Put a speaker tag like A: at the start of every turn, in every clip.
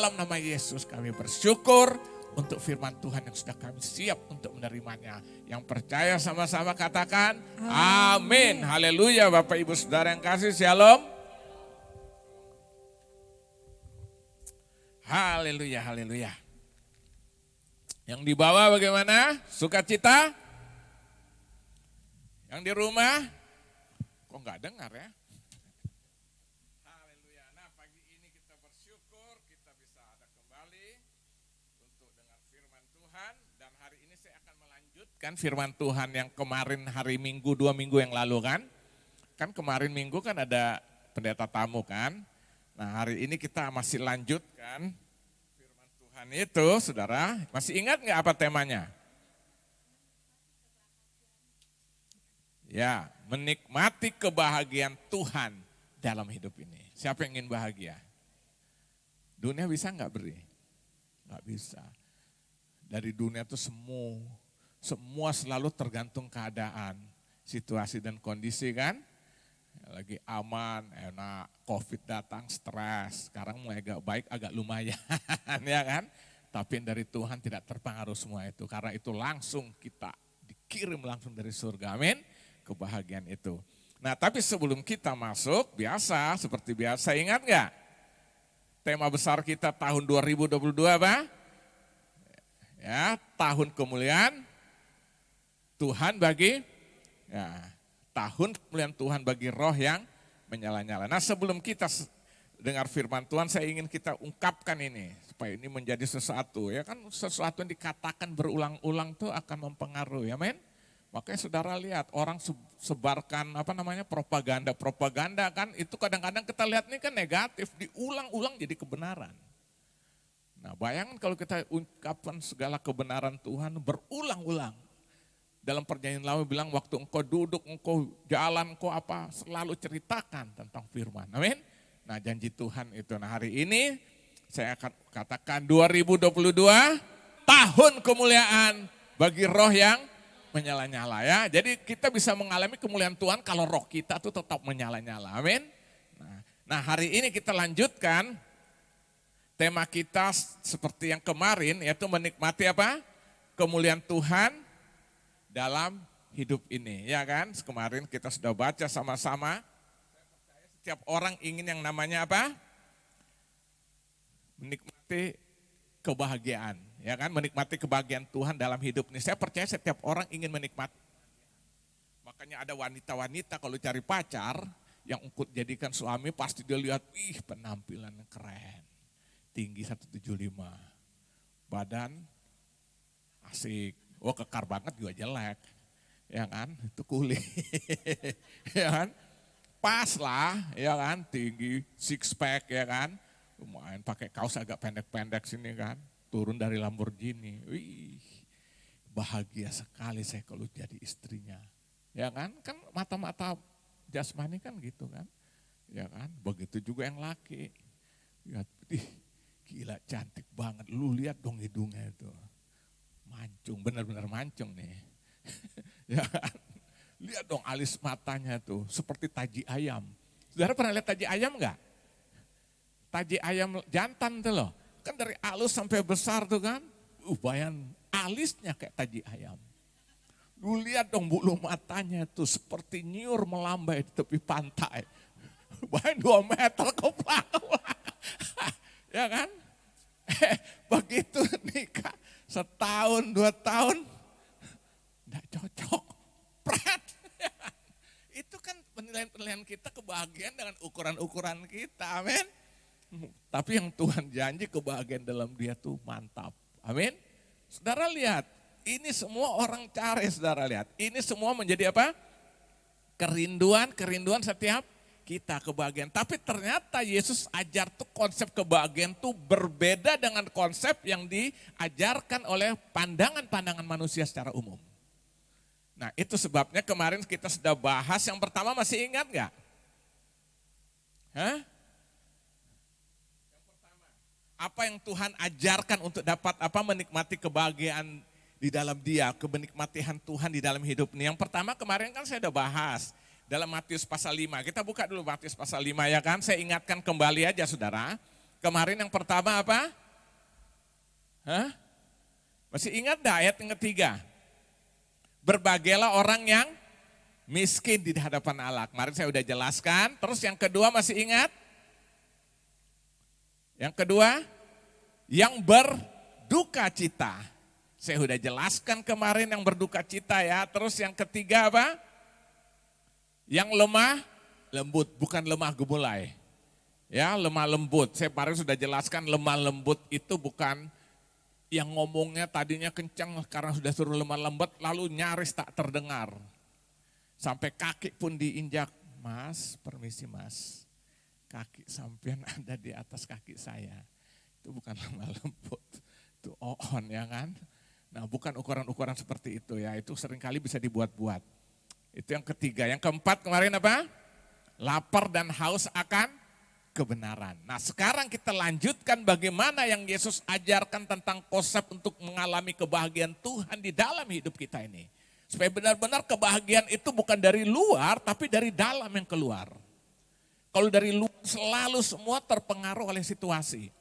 A: dalam nama Yesus kami bersyukur untuk firman Tuhan yang sudah kami siap untuk menerimanya. Yang percaya sama-sama katakan amin. Haleluya. Bapak Ibu Saudara yang kasih, shalom. Haleluya, haleluya. Yang di bawah bagaimana? Sukacita? Yang di rumah? Kok nggak dengar ya? Haleluya. Nah, pagi ini kita bersyukur kita bisa ada kembali untuk dengar firman Tuhan. Dan hari ini saya akan melanjutkan firman Tuhan yang kemarin hari Minggu, 2 minggu yang lalu kan. Kan kemarin Minggu kan ada pendeta tamu kan. Nah, hari ini kita masih lanjutkan firman Tuhan itu, saudara. Masih ingat nggak apa temanya? Ya, menikmati kebahagiaan Tuhan dalam hidup ini. Siapa yang ingin bahagia? Dunia bisa nggak beri? Nggak bisa. Dari dunia itu semua selalu tergantung keadaan, situasi dan kondisi kan. Lagi aman, enak, COVID datang, stres. Sekarang mulai agak baik, agak lumayan ya kan. Tapi dari Tuhan tidak terpengaruh semua itu. Karena itu langsung kita dikirim langsung dari surga, amin. Kebahagiaan itu. Nah, tapi sebelum kita masuk, seperti biasa, ingat nggak? Tema besar kita tahun 2022 apa? Ya, tahun kemuliaan Tuhan bagi, ya, tahun kemuliaan Tuhan bagi roh yang menyala-nyala. Nah, sebelum kita dengar firman Tuhan, saya ingin kita ungkapkan ini, supaya ini menjadi sesuatu. Ya kan, sesuatu yang dikatakan berulang-ulang itu akan mempengaruhi, amin. Makanya saudara lihat orang sebarkan propaganda kan, itu kadang-kadang kita lihat ini kan negatif, diulang-ulang jadi kebenaran. Nah, bayangkan kalau kita ungkapkan segala kebenaran Tuhan berulang-ulang. Dalam perjanjian lama bilang waktu engkau duduk, engkau jalan, engkau apa, selalu ceritakan tentang firman. Amin. Nah, janji Tuhan itu. Nah, hari ini saya akan katakan 2022 tahun kemuliaan bagi roh yang menyala-nyala ya. Jadi kita bisa mengalami kemuliaan Tuhan kalau roh kita tuh tetap menyala-nyala. Amin. Nah, hari ini kita lanjutkan tema kita seperti yang kemarin, yaitu menikmati apa? Kemuliaan Tuhan dalam hidup ini. Ya kan, kemarin kita sudah baca sama-sama. Setiap orang ingin yang namanya apa? Menikmati kebahagiaan. Ya kan, menikmati kebahagiaan Tuhan dalam hidup ini. Saya percaya setiap orang ingin menikmati. Makanya ada wanita-wanita kalau cari pacar yang untuk jadikan suami pasti dia lihat, penampilannya keren. Tinggi 175. Badan asik. Kekar banget juga jelek. Ya kan, itu kulit. Ya kan, pas lah, ya kan, tinggi, six pack ya kan. Lumayan pakai kaos agak pendek-pendek sini kan. Turun dari Lamborghini, bahagia sekali saya kalau jadi istrinya. Ya kan mata-mata jasmani kan gitu kan. Ya kan, begitu juga yang laki. Lihat, gila cantik banget, lu lihat dong hidungnya itu. Mancung, benar-benar mancung nih. Ya kan, lihat dong alis matanya tuh, seperti taji ayam. Saudara pernah lihat taji ayam enggak? Taji ayam jantan tuh loh. Kan dari halus sampai besar tuh kan, bayan alisnya kayak taji ayam. Lu lihat dong bulu matanya tuh seperti nyur melambai di tepi pantai. Bayan 2 meter ke bawah. Ya kan? Begitu nikah, 1 tahun, 2 tahun, enggak cocok. Pret. Itu kan penilaian-penilaian kita kebahagiaan dengan ukuran-ukuran kita, amin. Tapi yang Tuhan janji kebahagiaan dalam dia tuh mantap. Amin. Saudara lihat, ini semua orang cari, saudara lihat. Ini semua menjadi apa? Kerinduan setiap kita kebahagiaan. Tapi ternyata Yesus ajar tuh konsep kebahagiaan tuh berbeda dengan konsep yang diajarkan oleh pandangan-pandangan manusia secara umum. Nah, itu sebabnya kemarin kita sudah bahas yang pertama, masih ingat nggak? Hah? Apa yang Tuhan ajarkan untuk dapat menikmati kebahagiaan di dalam dia, kemenikmatian Tuhan di dalam hidup ini. Yang pertama kemarin kan saya udah bahas dalam Matius pasal 5. Kita buka dulu Matius pasal 5 ya kan. Saya ingatkan kembali aja saudara. Kemarin yang pertama apa? Hah? Masih ingat enggak ayat yang ketiga? Berbahagialah orang yang miskin di hadapan Allah. Kemarin saya udah jelaskan. Terus yang kedua masih ingat? Yang kedua, yang berduka cita. Saya udah jelaskan kemarin yang berduka cita ya. Terus yang ketiga apa? Yang lemah lembut, bukan lemah gemulai. Ya, lemah lembut. Saya kemarin sudah jelaskan lemah lembut itu bukan yang ngomongnya tadinya kencang karena sudah suruh lemah lembut lalu nyaris tak terdengar. Sampai kaki pun diinjak. Mas, permisi mas. Kaki sampean ada di atas kaki saya. Itu bukan lemah lembut. Itu on ya kan. Nah bukan ukuran-ukuran seperti itu ya. Itu seringkali bisa dibuat-buat. Itu yang ketiga. Yang keempat kemarin apa? Lapar dan haus akan kebenaran. Nah sekarang kita lanjutkan bagaimana yang Yesus ajarkan tentang konsep untuk mengalami kebahagiaan Tuhan di dalam hidup kita ini. Supaya benar-benar kebahagiaan itu bukan dari luar tapi dari dalam yang keluar. Kalau dari luar selalu semua terpengaruh oleh situasi.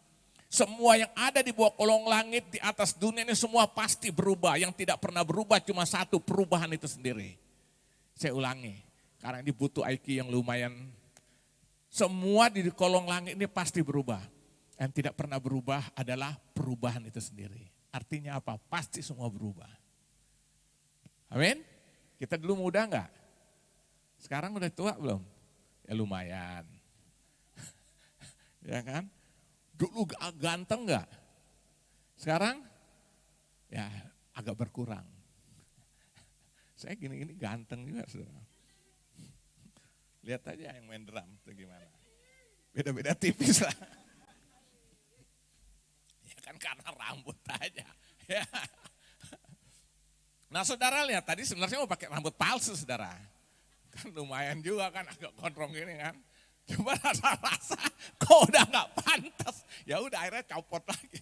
A: Semua yang ada di bawah kolong langit di atas dunia ini semua pasti berubah. Yang tidak pernah berubah cuma satu, perubahan itu sendiri. Saya ulangi, karena ini butuh IQ yang lumayan. Semua di kolong langit ini pasti berubah. Yang tidak pernah berubah adalah perubahan itu sendiri. Artinya apa? Pasti semua berubah. Amin? Kita dulu muda enggak? Sekarang udah tua belum? Ya lumayan. Ya kan? Dulu ganteng enggak? Sekarang ya agak berkurang. Saya gini-gini ganteng juga saudara. Lihat aja yang main drum itu gimana. Beda-beda tipis lah. Ya kan karena rambut aja. Ya. Nah saudara lihat tadi sebenarnya mau pakai rambut palsu saudara. Kan lumayan juga kan agak gondrong gini kan. Cuma rasa-rasa kok udah gak pantas. Ya udah akhirnya copot lagi.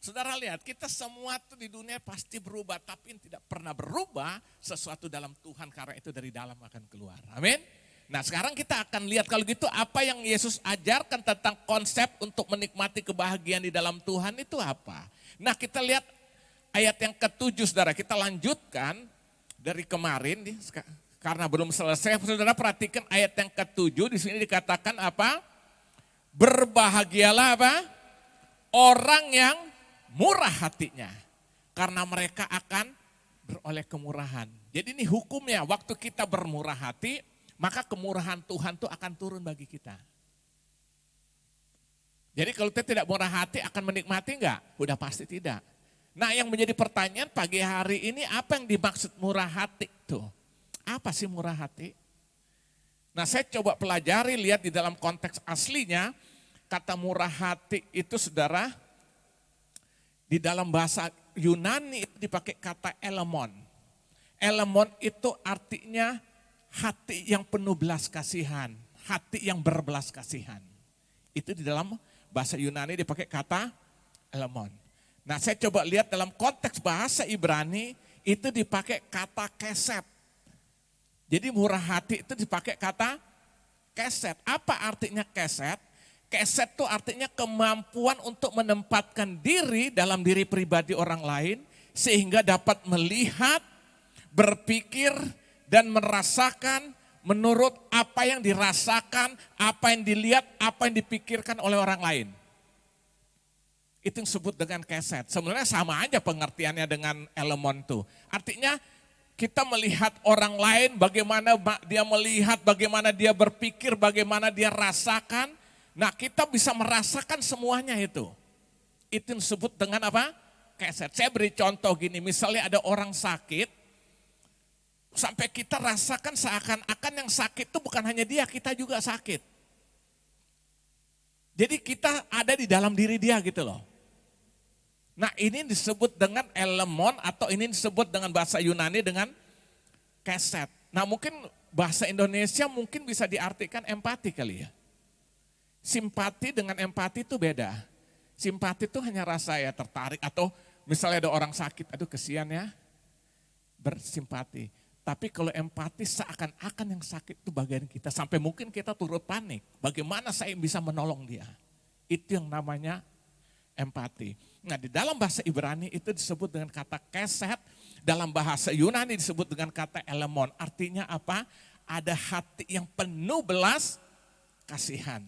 A: Saudara lihat kita semua tuh di dunia pasti berubah. Tapi yang tidak pernah berubah sesuatu dalam Tuhan karena itu dari dalam akan keluar. Amin. Nah sekarang kita akan lihat kalau gitu apa yang Yesus ajarkan tentang konsep untuk menikmati kebahagiaan di dalam Tuhan itu apa. Nah kita lihat ayat yang ke-7 saudara, kita lanjutkan dari kemarin karena belum selesai. Saudara perhatikan ayat yang ke-7 di sini dikatakan apa? Berbahagialah apa? Orang yang murah hatinya karena mereka akan beroleh kemurahan. Jadi ini hukumnya waktu kita bermurah hati maka kemurahan Tuhan itu akan turun bagi kita. Jadi kalau kita tidak murah hati akan menikmati enggak? Udah pasti tidak. Nah yang menjadi pertanyaan pagi hari ini apa yang dimaksud murah hati itu? Apa sih murah hati? Nah saya coba pelajari lihat di dalam konteks aslinya kata murah hati itu saudara di dalam bahasa Yunani itu dipakai kata elemon. Elemon itu artinya hati yang penuh belas kasihan, hati yang berbelas kasihan. Itu di dalam bahasa Yunani dipakai kata elemon. Nah saya coba lihat dalam konteks bahasa Ibrani itu dipakai kata keset. Jadi murah hati itu dipakai kata keset. Apa artinya keset? Keset itu artinya kemampuan untuk menempatkan diri dalam diri pribadi orang lain sehingga dapat melihat, berpikir, dan merasakan menurut apa yang dirasakan, apa yang dilihat, apa yang dipikirkan oleh orang lain. Itu yang disebut dengan keset. Sebenarnya sama aja pengertiannya dengan elemon itu. Artinya kita melihat orang lain, bagaimana dia melihat, bagaimana dia berpikir, bagaimana dia rasakan. Nah kita bisa merasakan semuanya itu. Itu yang disebut dengan apa? Keset. Saya beri contoh gini, misalnya ada orang sakit, sampai kita rasakan seakan-akan yang sakit itu bukan hanya dia, kita juga sakit. Jadi kita ada di dalam diri dia gitu loh. Nah ini disebut dengan elemon atau ini disebut dengan bahasa Yunani dengan keset. Nah mungkin bahasa Indonesia mungkin bisa diartikan empati kali ya. Simpati dengan empati itu beda. Simpati itu hanya rasa ya tertarik atau misalnya ada orang sakit, aduh kesian ya, bersimpati. Tapi kalau empati seakan-akan yang sakit itu bagian kita. Sampai mungkin kita turut panik. Bagaimana saya bisa menolong dia. Itu yang namanya empati. Nah, di dalam bahasa Ibrani itu disebut dengan kata keset, dalam bahasa Yunani disebut dengan kata elemon. Artinya apa? Ada hati yang penuh belas kasihan.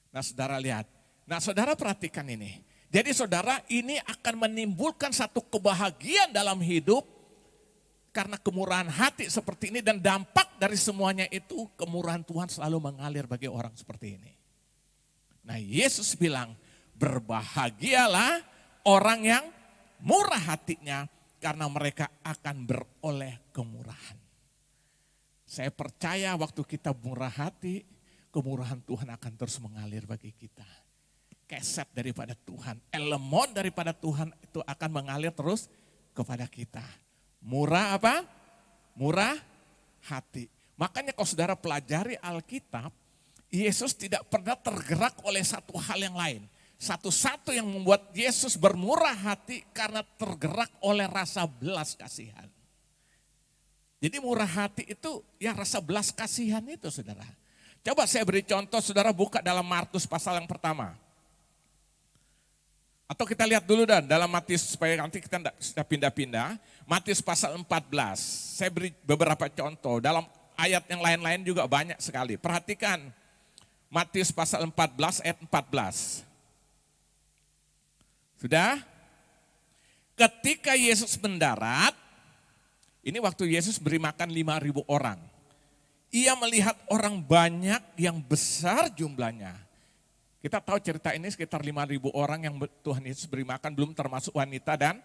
A: Nah, saudara lihat. Nah, saudara perhatikan ini. Jadi saudara, ini akan menimbulkan satu kebahagiaan dalam hidup karena kemurahan hati seperti ini, dan dampak dari semuanya itu kemurahan Tuhan selalu mengalir bagi orang seperti ini. Nah, Yesus bilang, berbahagialah orang yang murah hatinya karena mereka akan beroleh kemurahan. Saya percaya waktu kita murah hati, kemurahan Tuhan akan terus mengalir bagi kita. Keset daripada Tuhan, elemon daripada Tuhan itu akan mengalir terus kepada kita. Murah apa? Murah hati. Makanya kalau saudara pelajari Alkitab, Yesus tidak pernah tergerak oleh satu hal yang lain. Satu-satu yang membuat Yesus bermurah hati karena tergerak oleh rasa belas kasihan. Jadi murah hati itu ya rasa belas kasihan itu, saudara. Coba saya beri contoh, saudara buka dalam Markus pasal yang pertama. Atau kita lihat dulu dalam Matius supaya nanti kita tidak pindah-pindah. Matius pasal 14, saya beri beberapa contoh. Dalam ayat yang lain-lain juga banyak sekali. Perhatikan Matius pasal 14 ayat 14. Sudah? Ketika Yesus mendarat, ini waktu Yesus beri makan 5.000 orang. Ia melihat orang banyak yang besar jumlahnya. Kita tahu cerita ini sekitar 5.000 orang yang Tuhan Yesus beri makan, belum termasuk wanita dan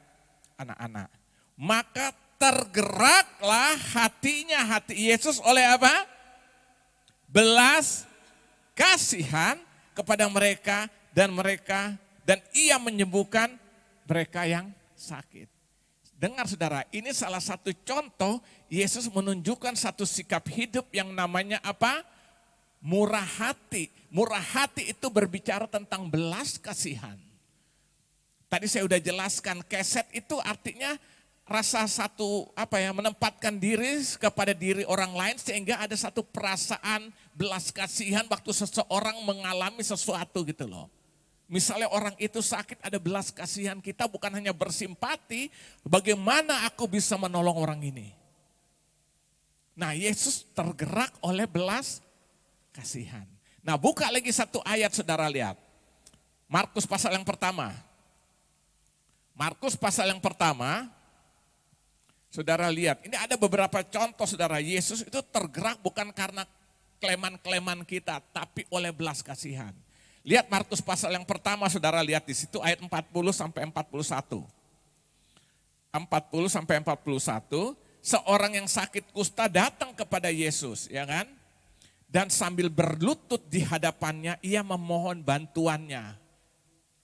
A: anak-anak. Maka tergeraklah hati Yesus oleh apa? Belas kasihan kepada mereka dan ia menyembuhkan mereka yang sakit. Dengar saudara, ini salah satu contoh Yesus menunjukkan satu sikap hidup yang namanya apa? Murah hati. Murah hati itu berbicara tentang belas kasihan. Tadi saya sudah jelaskan, keset itu artinya rasa satu menempatkan diri kepada diri orang lain sehingga ada satu perasaan belas kasihan waktu seseorang mengalami sesuatu gitu loh. Misalnya orang itu sakit, ada belas kasihan, kita bukan hanya bersimpati, bagaimana aku bisa menolong orang ini. Nah, Yesus tergerak oleh belas kasihan. Nah, buka lagi satu ayat saudara lihat. Markus pasal yang pertama. Markus pasal yang pertama. Saudara lihat, ini ada beberapa contoh saudara. Yesus itu tergerak bukan karena kleman-kleman kita, tapi oleh belas kasihan. Lihat Markus pasal yang pertama, saudara lihat di situ ayat 40 sampai 41. 40 sampai 41, seorang yang sakit kusta datang kepada Yesus, ya kan? Dan sambil berlutut di hadapannya, ia memohon bantuannya.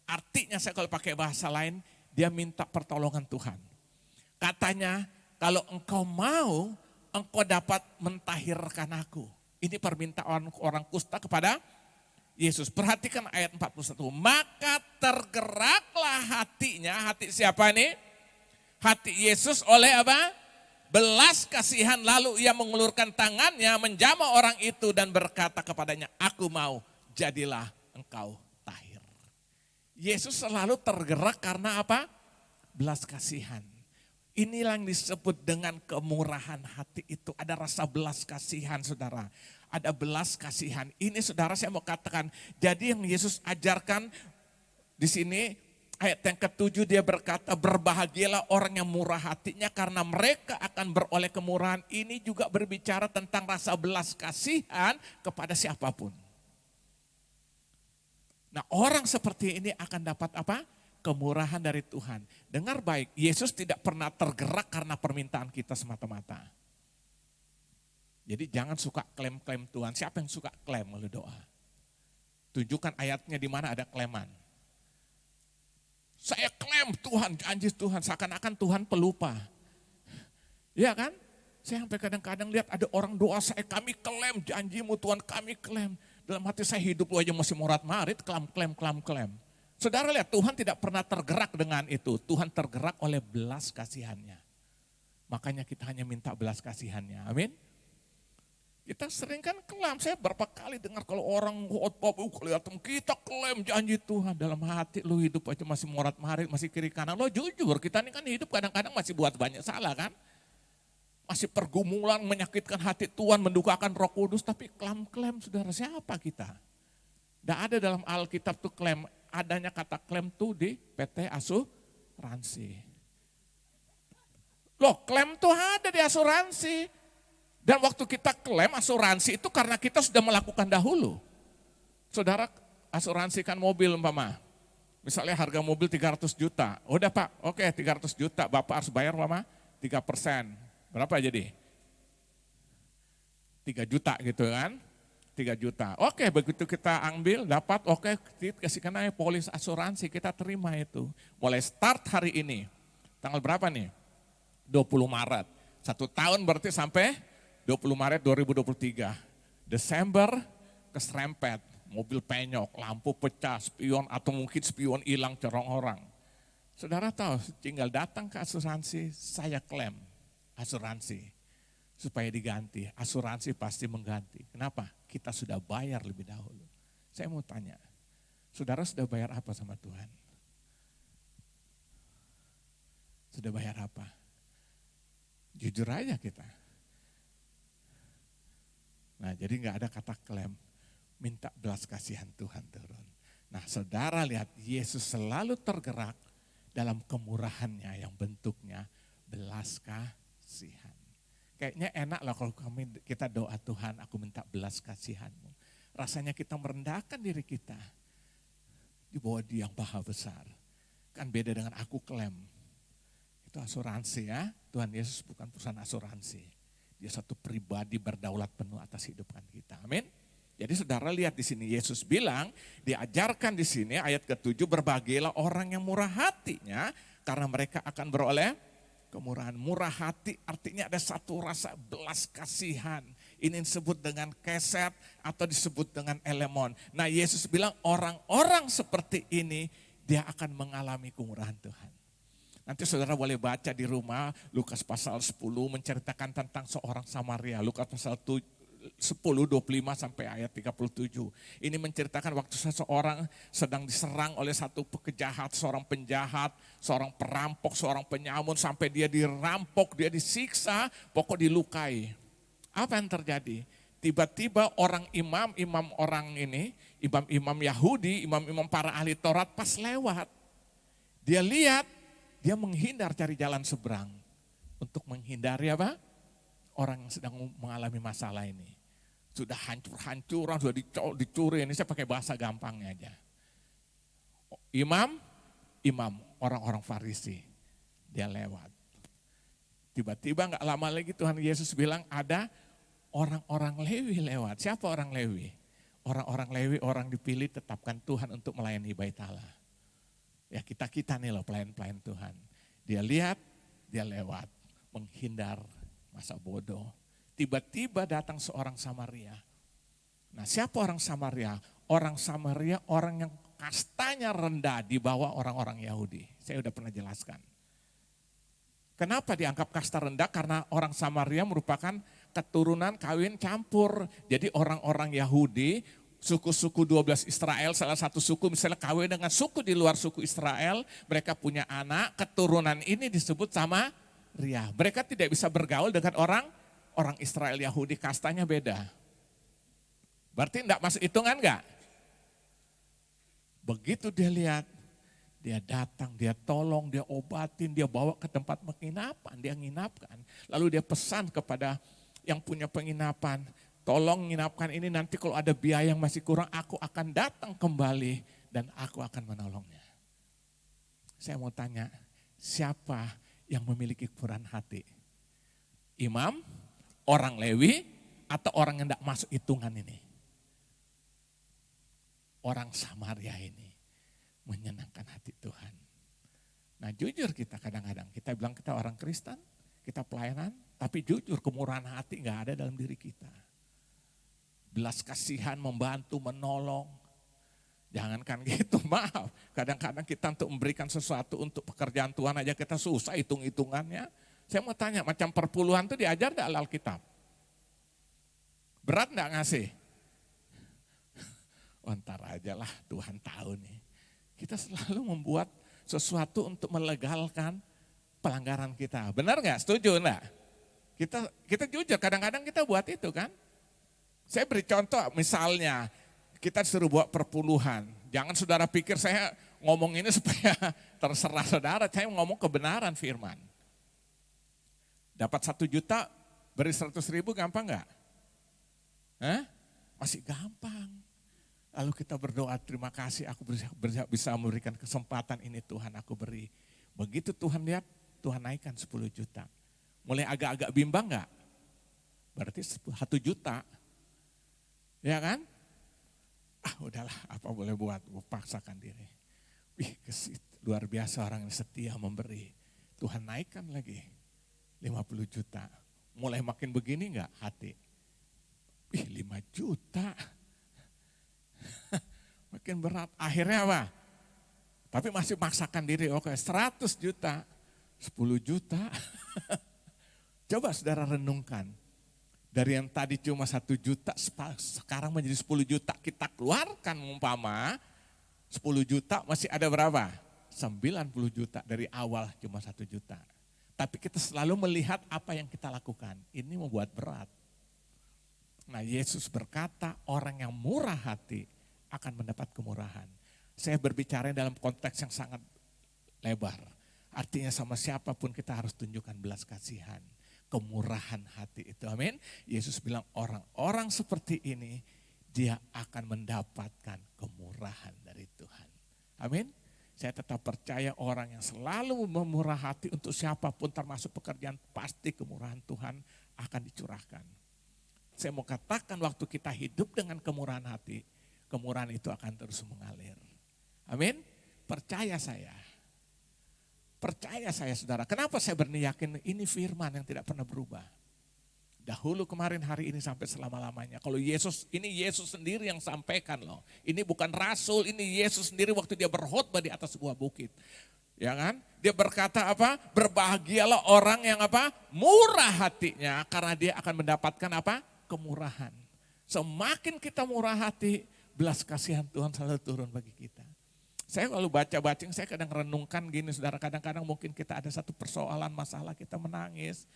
A: Artinya saya kalau pakai bahasa lain, dia minta pertolongan Tuhan. Katanya, kalau engkau mau, engkau dapat mentahirkan aku. Ini permintaan orang kusta kepada Yesus. Perhatikan ayat 41. Maka tergeraklah hatinya, hati siapa nih? Hati Yesus oleh apa? Belas kasihan, lalu ia mengulurkan tangannya menjamah orang itu dan berkata kepadanya, aku mau, jadilah engkau tahir. Yesus selalu tergerak karena apa? Belas kasihan. Inilah yang disebut dengan kemurahan hati itu. Ada rasa belas kasihan saudara. Ada belas kasihan. Ini saudara saya mau katakan, jadi yang Yesus ajarkan di sini, ayat yang ke-7 dia berkata, berbahagialah orang yang murah hatinya karena mereka akan beroleh kemurahan. Ini juga berbicara tentang rasa belas kasihan kepada siapapun. Nah, orang seperti ini akan dapat apa? Kemurahan dari Tuhan. Dengar baik, Yesus tidak pernah tergerak karena permintaan kita semata-mata. Jadi jangan suka klaim-klaim Tuhan. Siapa yang suka klaim lalu doa? Tunjukkan ayatnya di mana ada klaiman. Saya klaim Tuhan, janji Tuhan, seakan-akan Tuhan pelupa. Ya kan? Saya sampai kadang-kadang lihat ada orang doa, kami klaim janjimu Tuhan, kami klaim. Dalam hati saya hidup lu aja masih morat-marit, klaim. Saudara lihat, Tuhan tidak pernah tergerak dengan itu. Tuhan tergerak oleh belas kasihannya. Makanya kita hanya minta belas kasihannya, amin. Kita sering kan klaim, saya berapa kali dengar kalau orang kelihatan kita klaim janji Tuhan. Dalam hati lu hidup aja masih morat-marit, masih kiri kanan. Lo jujur, kita ini kan hidup kadang-kadang masih buat banyak salah kan. Masih pergumulan menyakitkan hati Tuhan, mendukakan Roh Kudus. Tapi klaim-klaim saudara, siapa kita? Tidak ada dalam Alkitab tuh klaim, adanya kata klaim tuh di PT Asuransi. Loh, klaim tuh ada di asuransi. Dan waktu kita klaim asuransi itu karena kita sudah melakukan dahulu. Saudara asuransikan mobil umpama. Misalnya harga mobil 300 juta. Udah Pak, oke 300 juta, Bapak harus bayar umpama 3%. Berapa jadi? 3 juta gitu kan. 3 juta. Oke, begitu kita ambil, dapat, oke, kasihkan aja polis asuransi, kita terima itu. Mulai start hari ini, tanggal berapa nih? 20 Maret. 1 tahun berarti sampai 20 Maret 2023. Desember keserempet, mobil penyok, lampu pecah, spion atau mungkin spion hilang corong orang. Saudara tahu, tinggal datang ke asuransi, saya klaim asuransi. Supaya diganti, asuransi pasti mengganti. Kenapa? Kita sudah bayar lebih dahulu. Saya mau tanya, saudara sudah bayar apa sama Tuhan? Sudah bayar apa? Jujur aja kita. Nah jadi nggak ada kata klaim, minta belas kasihan Tuhan turun. Nah saudara lihat, Yesus selalu tergerak dalam kemurahannya yang bentuknya belas kasihan. Kayaknya enak lah kalau kita doa Tuhan, aku minta belas kasihan-Mu. Rasanya kita merendahkan diri kita di bawah Dia yang maha besar. Kan beda dengan aku klaim. Itu asuransi ya, Tuhan Yesus bukan perusahaan asuransi. Dia satu pribadi berdaulat penuh atas hidupan kita. Amin. Jadi saudara lihat di sini Yesus bilang, diajarkan di sini ayat ke-7, berbahagialah orang yang murah hatinya karena mereka akan beroleh kemurahan. Murah hati artinya ada satu rasa belas kasihan. Ini disebut dengan keset atau disebut dengan elemon. Nah Yesus bilang orang-orang seperti ini dia akan mengalami kemurahan Tuhan. Nanti saudara boleh baca di rumah Lukas pasal 10 menceritakan tentang seorang Samaria. Lukas pasal 10, 25 sampai ayat 37. Ini menceritakan waktu seseorang sedang diserang oleh satu pekejahat, seorang penjahat, seorang perampok, seorang penyamun, sampai dia dirampok, dia disiksa, pokok dilukai. Apa yang terjadi? Tiba-tiba imam-imam orang ini, imam-imam Yahudi, imam-imam para ahli Taurat pas lewat. Dia lihat, dia menghindar cari jalan seberang. Untuk menghindari apa? Orang yang sedang mengalami masalah ini. Sudah hancur-hancuran, sudah dicuri, ini saya pakai bahasa gampangnya aja. Imam, orang-orang Farisi, dia lewat. Tiba-tiba gak lama lagi Tuhan Yesus bilang ada orang-orang Lewi lewat. Siapa orang Lewi? Orang-orang Lewi, orang dipilih tetapkan Tuhan untuk melayani bait Allah. Ya kita nih loh pelayan-pelayan Tuhan. Dia lihat, dia lewat, menghindar masa bodoh. Tiba-tiba datang seorang Samaria. Nah siapa orang Samaria? Orang Samaria orang yang kastanya rendah di bawah orang-orang Yahudi. Saya udah pernah jelaskan. Kenapa dianggap kasta rendah? Karena orang Samaria merupakan keturunan kawin campur. Jadi orang-orang Yahudi, suku-suku 12 Israel, salah satu suku misalnya kawin dengan suku di luar suku Israel, mereka punya anak, keturunan ini disebut Samaria. Mereka tidak bisa bergaul dengan orang Israel Yahudi, kastanya beda. Berarti enggak masuk hitungan enggak? Begitu dia lihat, dia datang, dia tolong, dia obatin, dia bawa ke tempat penginapan, dia nginapkan. Lalu dia pesan kepada yang punya penginapan, tolong nginapkan ini, nanti kalau ada biaya yang masih kurang, aku akan datang kembali dan aku akan menolongnya. Saya mau tanya, siapa yang memiliki kemurahan hati? Imam, orang Lewi, atau orang yang tidak masuk hitungan ini? Orang Samaria ini menyenangkan hati Tuhan. Nah jujur kita kadang-kadang, kita bilang kita orang Kristen, kita pelayanan, tapi jujur kemurahan hati gak ada dalam diri kita. Belas kasihan, membantu, menolong. Jangankan gitu, maaf. Kadang-kadang kita untuk memberikan sesuatu untuk pekerjaan Tuhan aja kita susah hitung-hitungannya. Saya mau tanya, macam perpuluhan itu diajar di Alkitab? Berat enggak ngasih? Oh, ntar aja lah, Tuhan tahu nih. Kita selalu membuat sesuatu untuk melegalkan pelanggaran kita. Benar nggak? Setuju enggak? Kita jujur, kadang-kadang kita buat itu kan. Saya beri contoh, misalnya kita disuruh buat perpuluhan. Jangan saudara pikir saya ngomong ini supaya terserah saudara, saya ngomong kebenaran firman. Dapat 1 juta, beri 100.000 gampang nggak? Masih gampang. Lalu kita berdoa, terima kasih aku bisa memberikan kesempatan ini Tuhan aku beri. Begitu Tuhan lihat, Tuhan naikkan 10 juta. Mulai agak-agak bimbang enggak? Berarti 1 juta. Ya kan? Udahlah apa boleh buat, gue paksakan diri. Luar biasa orang yang setia memberi. Tuhan naikkan lagi 50 juta. Mulai makin begini enggak hati? 5 juta. Makin berat. Akhirnya apa? Tapi masih maksakan diri, oke 100 juta, 10 juta. Coba saudara renungkan. Dari yang tadi cuma 1 juta, sekarang menjadi 10 juta. Kita keluarkan umpama 10 juta masih ada berapa? 90 juta dari awal cuma 1 juta. Tapi kita selalu melihat apa yang kita lakukan. Ini membuat berat. Nah Yesus berkata orang yang murah hati akan mendapat kemurahan. Saya berbicara dalam konteks yang sangat lebar. Artinya sama siapapun kita harus tunjukkan belas kasihan. Kemurahan hati itu, amin. Yesus bilang orang-orang seperti ini dia akan mendapatkan kemurahan dari Tuhan. Amin. Saya tetap percaya orang yang selalu memurah hati untuk siapapun termasuk pekerjaan pasti kemurahan Tuhan akan dicurahkan. Saya mau katakan waktu kita hidup dengan kemurahan hati, kemurahan itu akan terus mengalir. Amin. Percaya saya. Percaya saya saudara. Kenapa saya berani yakin ini firman yang tidak pernah berubah. Dahulu kemarin hari ini sampai selama-lamanya. Kalau Yesus, ini Yesus sendiri yang sampaikan loh. Ini bukan rasul, ini Yesus sendiri waktu dia berkhotbah di atas sebuah bukit. Ya kan? Dia berkata apa? Berbahagialah orang yang apa? Murah hatinya karena dia akan mendapatkan apa? Kemurahan. Semakin kita murah hati, belas kasihan Tuhan selalu turun bagi kita. Saya kalau baca-baca, saya kadang renungkan gini saudara, kadang-kadang mungkin kita ada satu persoalan, masalah kita menangis.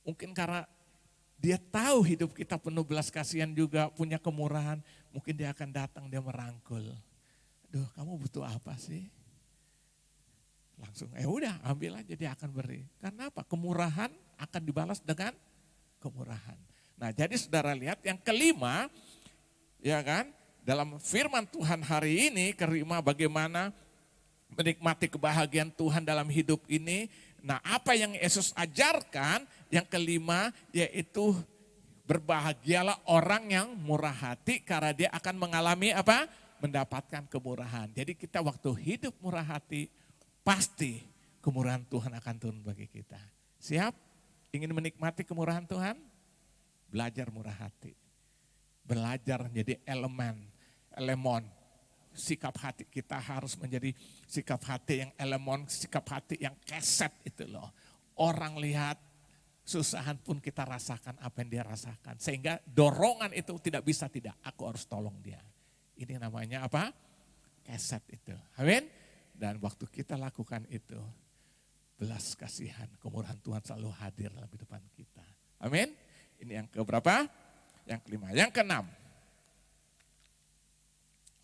A: Mungkin karena dia tahu hidup kita penuh belas kasihan juga, punya kemurahan. Mungkin dia akan datang, dia merangkul. Duh kamu butuh apa sih? Langsung, udah ambil aja dia akan beri. Karena apa? Kemurahan akan dibalas dengan kemurahan. Nah jadi saudara lihat yang kelima, ya kan? Dalam firman Tuhan hari ini, kelima bagaimana menikmati kebahagiaan Tuhan dalam hidup ini. Nah apa yang Yesus ajarkan, yang kelima yaitu berbahagialah orang yang murah hati karena dia akan mengalami apa? Mendapatkan kemurahan. Jadi kita waktu hidup murah hati, pasti kemurahan Tuhan akan turun bagi kita. Siap? Ingin menikmati kemurahan Tuhan? Belajar murah hati. Belajar menjadi elemon. Sikap hati kita harus menjadi sikap hati yang elemon, sikap hati yang keset itu loh. Orang lihat susahan pun kita rasakan apa yang dia rasakan. Sehingga dorongan itu tidak bisa tidak, aku harus tolong dia. Ini namanya apa? Keset itu. Amin. Dan waktu kita lakukan itu, belas kasihan, kemurahan Tuhan selalu hadir dalam kehidupan kita. Amin. Ini yang keberapa? Yang kelima. Yang keenam.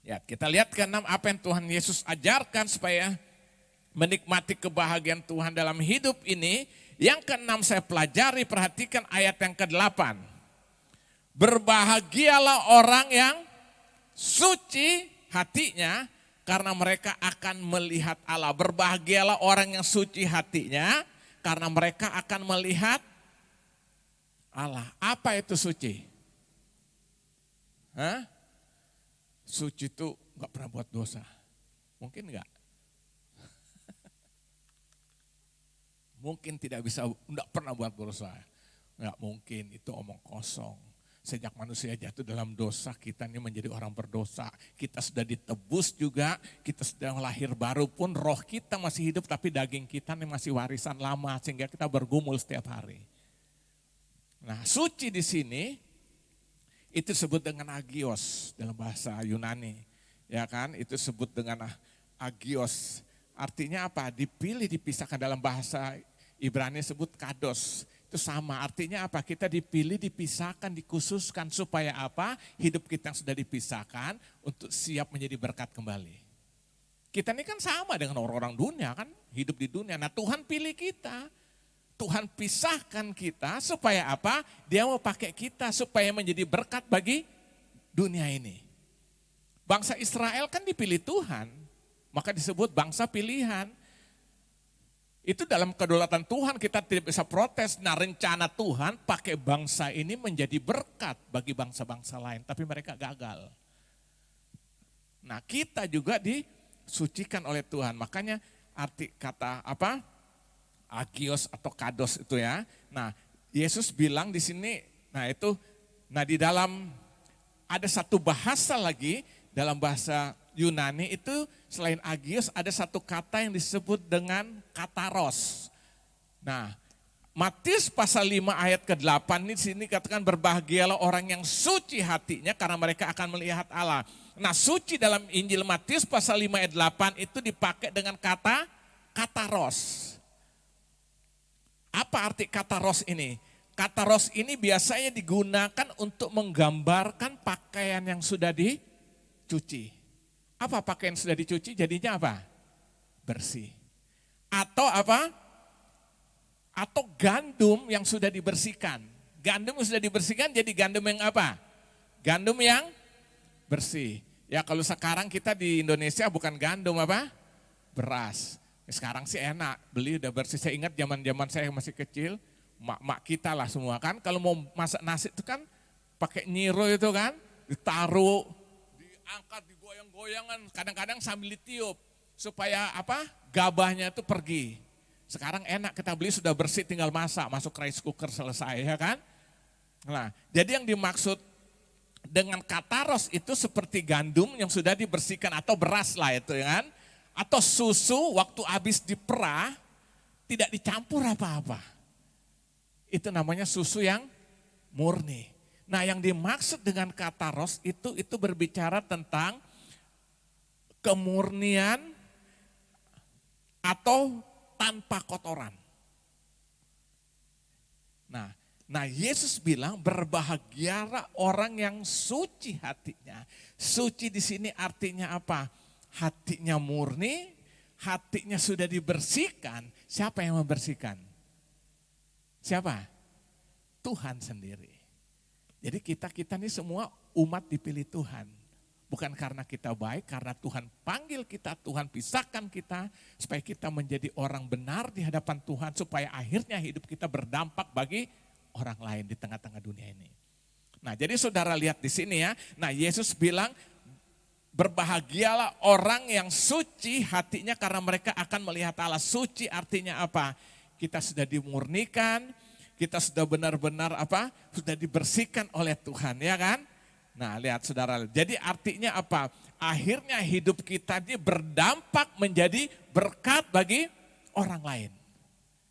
A: Ya, kita lihat keenam apa yang Tuhan Yesus ajarkan supaya menikmati kebahagiaan Tuhan dalam hidup ini. Yang keenam saya pelajari, perhatikan ayat yang ke-8. Berbahagialah orang yang suci hatinya karena mereka akan melihat Allah. Berbahagialah orang yang suci hatinya karena mereka akan melihat Allah. Apa itu suci? Suci itu gak pernah buat dosa. Mungkin gak? Mungkin tidak bisa, gak pernah buat dosa. Gak mungkin, itu omong kosong. Sejak manusia jatuh dalam dosa, kita ini menjadi orang berdosa. Kita sudah ditebus juga, kita sudah lahir baru pun roh kita masih hidup, tapi daging kita ini masih warisan lama sehingga kita bergumul setiap hari. Nah, suci di sini Itu disebut dengan agios dalam bahasa Yunani. Ya kan, itu disebut dengan agios. Artinya apa? Dipilih, dipisahkan. Dalam bahasa Ibrani disebut kados. Itu sama, artinya apa? Kita dipilih, dipisahkan, dikhususkan supaya apa? Hidup kita yang sudah dipisahkan untuk siap menjadi berkat kembali. Kita ini kan sama dengan orang-orang dunia kan, hidup di dunia. Nah Tuhan pilih kita, Tuhan pisahkan kita supaya apa? Dia mau pakai kita supaya menjadi berkat bagi dunia ini. Bangsa Israel kan dipilih Tuhan, maka disebut bangsa pilihan. Itu dalam kedaulatan Tuhan kita tidak bisa protes. Nah rencana Tuhan pakai bangsa ini menjadi berkat bagi bangsa-bangsa lain. Tapi mereka gagal. Nah kita juga disucikan oleh Tuhan. Makanya arti kata apa? Agios atau kados itu ya. Nah Yesus bilang di sini, nah di dalam ada satu bahasa lagi, dalam bahasa Yunani itu selain agios ada satu kata yang disebut dengan kataros. Nah, Matius pasal 5 ayat ke-8 di sini katakan berbahagialah orang yang suci hatinya karena mereka akan melihat Allah. Nah, suci dalam Injil Matius pasal 5 ayat 8 itu dipakai dengan kata kataros. Apa arti kataros ini? Kataros ini biasanya digunakan untuk menggambarkan pakaian yang sudah dicuci. Apa pakaian sudah dicuci jadinya apa? Bersih. Atau apa? Atau gandum yang sudah dibersihkan. Gandum yang sudah dibersihkan jadi gandum yang apa? Gandum yang bersih. Ya kalau sekarang kita di Indonesia bukan gandum apa? Beras. Sekarang sih enak, beli udah bersih. Saya ingat zaman-zaman saya masih kecil, mak-mak kita lah semua kan. Kalau mau masak nasi itu kan pakai nyiro itu kan, ditaruh, diangkat, goyangan kadang-kadang sambil ditiup supaya apa? Gabahnya itu pergi. Sekarang enak kita beli sudah bersih tinggal masak, masuk rice cooker selesai ya kan. Nah, jadi yang dimaksud dengan kataros itu seperti gandum yang sudah dibersihkan atau beras lah itu ya kan. Atau susu waktu habis diperah tidak dicampur apa-apa. Itu namanya susu yang murni. Nah, yang dimaksud dengan kataros itu berbicara tentang kemurnian atau tanpa kotoran. Nah Yesus bilang berbahagialah orang yang suci hatinya. Suci di sini artinya apa? Hatinya murni, hatinya sudah dibersihkan. Siapa yang membersihkan? Siapa? Tuhan sendiri. Jadi kita ini semua umat dipilih Tuhan. Bukan karena kita baik, karena Tuhan panggil kita, Tuhan pisahkan kita, supaya kita menjadi orang benar di hadapan Tuhan, supaya akhirnya hidup kita berdampak bagi orang lain di tengah-tengah dunia ini. Nah jadi saudara lihat di sini ya, nah Yesus bilang, berbahagialah orang yang suci hatinya karena mereka akan melihat Allah. Suci artinya apa? Kita sudah dimurnikan, kita sudah benar-benar apa? Sudah dibersihkan oleh Tuhan ya kan? Nah lihat saudara, jadi artinya apa? Akhirnya hidup kita ini berdampak menjadi berkat bagi orang lain.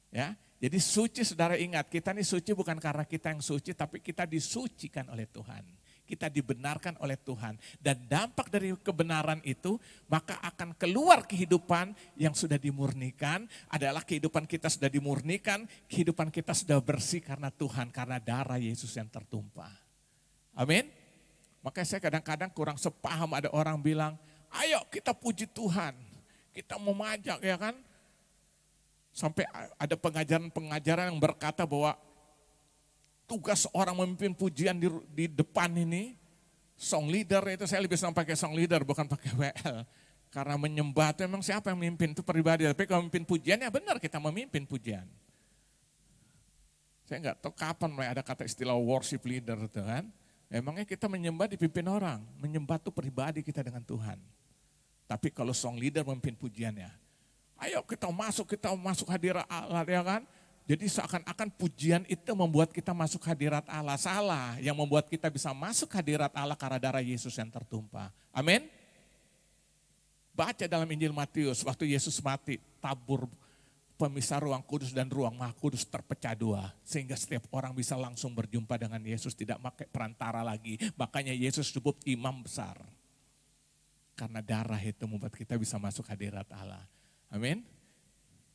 A: Ya, jadi suci saudara ingat, kita ini suci bukan karena kita yang suci, tapi kita disucikan oleh Tuhan. Kita dibenarkan oleh Tuhan. Dan dampak dari kebenaran itu, maka akan keluar kehidupan yang sudah dimurnikan, adalah kehidupan kita sudah dimurnikan, kehidupan kita sudah bersih karena Tuhan, karena darah Yesus yang tertumpah. Amin. Makanya saya kadang-kadang kurang sepaham ada orang bilang, ayo kita puji Tuhan, kita mau majak ya kan. Sampai ada pengajaran-pengajaran yang berkata bahwa tugas orang memimpin pujian di depan ini, song leader itu saya lebih senang pakai song leader bukan pakai WL. Karena menyembah itu memang siapa yang memimpin itu pribadi, tapi kalau memimpin pujian ya benar kita memimpin pujian. Saya enggak tahu kapan mulai ada kata istilah worship leader itu kan. Emangnya kita menyembah dipimpin orang, menyembah itu pribadi kita dengan Tuhan. Tapi kalau song leader memimpin pujiannya, ayo kita masuk hadirat Allah ya kan. Jadi seakan-akan pujian itu membuat kita masuk hadirat Allah. Salah, yang membuat kita bisa masuk hadirat Allah karena darah Yesus yang tertumpah. Amin. Baca dalam Injil Matius, waktu Yesus mati, tabur pemisah ruang kudus dan ruang maha kudus terpecah dua. Sehingga setiap orang bisa langsung berjumpa dengan Yesus, tidak pakai perantara lagi. Makanya Yesus disebut imam besar. Karena darah itu membuat kita bisa masuk hadirat Allah. Amin.